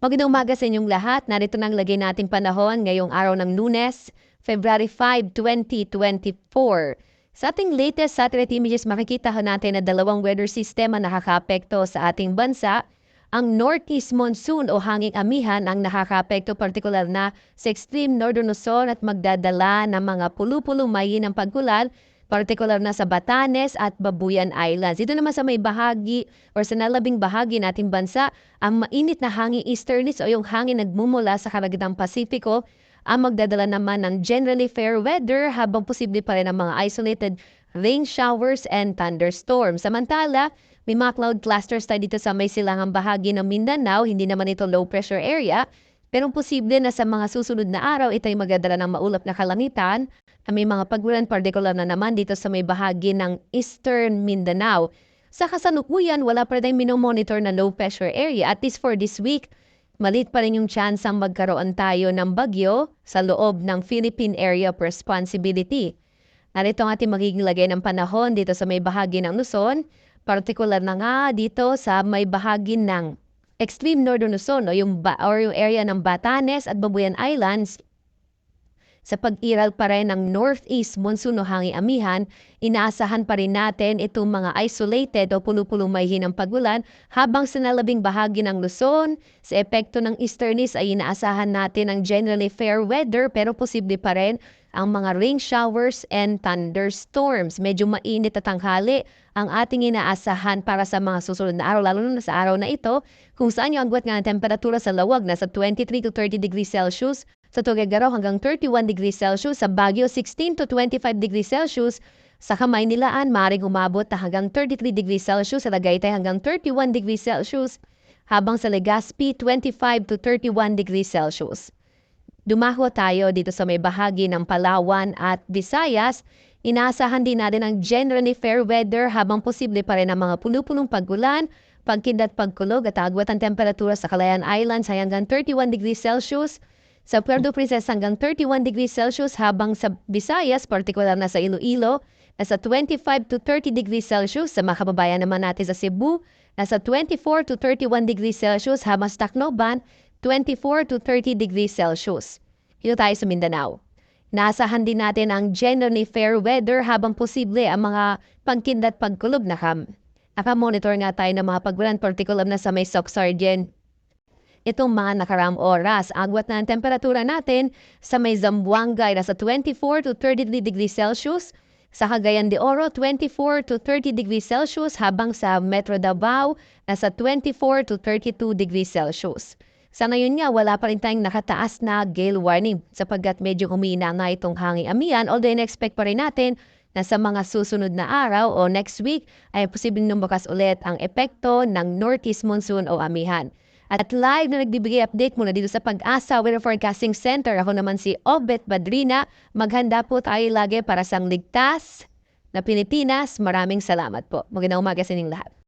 Magandang umaga sa inyong lahat. Narito na ang lagay nating panahon ngayong araw ng Lunes, February 5, 2024. Sa ating latest satellite images, makikita natin na dalawang weather system ang nakakaapekto sa ating bansa. Ang northeast monsoon o hanging amihan ang nakakaapekto partikular na sa extreme northern Luzon at magdadala ng mga pulu-pulong mainang pagkulan partikular na sa Batanes at Babuyan Islands. Dito naman sa may bahagi or sa nalabing bahagi nating bansa, ang mainit na hangin easterlies o yung hangin nagmumula sa karagitang Pasifiko ang magdadala naman ng generally fair weather habang posible pa rin ang mga isolated rain showers and thunderstorms. Samantala, may mga cloud clusters tayo dito sa may silangang bahagi ng Mindanao, hindi naman ito low pressure area, pero posible na sa mga susunod na araw ito ay magdadala ng maulap na kalangitan. May mga pagulan partikular na naman dito sa may bahagi ng Eastern Mindanao. Sa kasalukuyan, wala pa rin minomonitor na low pressure area. At least for this week, malit pa rin yung chance ang magkaroon tayo ng bagyo sa loob ng Philippine Area of Responsibility. Narito ang ating magiging lagay ng panahon dito sa may bahagi ng Luzon, partikular na nga dito sa may bahagi ng extreme northern Luzon o yung area ng Batanes at Babuyan Islands. Sa pag-iral pa rin ng northeast monsoon o hanging amihan, inaasahan pa rin natin itong mga isolated o pulo-pulong may hinang pagulan habang sa nalabing bahagi ng Luzon. Sa epekto ng easterlies ay inaasahan natin ang generally fair weather pero posible pa rin ang mga rain showers and thunderstorms. Medyo mainit at tanghali ang ating inaasahan para sa mga susunod na araw, lalo na sa araw na ito, kung saan yung agwat nga ng temperatura sa lawag nasa 23 to 30 degrees Celsius, sa Tuguegarao hanggang 31 degrees Celsius, sa Baguio 16 to 25 degrees Celsius, sa Kamaynilaan maaaring umabot na hanggang 33 degrees Celsius, sa Tagaytay hanggang 31 degrees Celsius, habang sa Legazpi 25 to 31 degrees Celsius. Dumaho tayo dito sa may bahagi ng Palawan at Visayas. Inaasahan din natin ang generally fair weather habang posible pa rin ang mga puno-punong pag-ulan, pagkindat pagkulog at agwat ang temperatura sa Calayan Islands ay hanggang 31 degrees Celsius, sa Puerto Princesa hanggang 31 degrees Celsius, habang sa Visayas, partikular na sa Iloilo, nasa 25 to 30 degrees Celsius, sa mga kababayan naman natin sa Cebu, nasa 24 to 31 degrees Celsius, habang sa Tacloban, 24 to 30 degrees Celsius. Dito tayo sa Mindanao. Naasahan din natin ang generally fair weather habang posible ang mga pagkindat pagkulob na Naka-monitor nga tayo ng mga pagbulan partikular na sa may Soxargen. Itong mga nakaraang oras, agwat na ang temperatura natin sa may Zamboanga ay nasa 24 to 33 degrees Celsius, sa Cagayan de Oro 24 to 30 degrees Celsius, habang sa Metro Davao nasa 24 to 32 degrees Celsius. Sa ngayon nga, wala pa rin tayong nakataas na gale warning sapagkat medyo humina nga itong hanging amihan, although in-expect pa rin natin na sa mga susunod na araw o next week ay posibleng lumabas ulit ang epekto ng northeast monsoon o amihan. At live na nagbibigay update muna dito sa Pag-asa Weather Forecasting Center. Ako naman si Obet Badrina. Maghanda po tayo lagi para sa ligtas na Pilipinas. Maraming salamat po. Magandang umaga sa inyong lahat.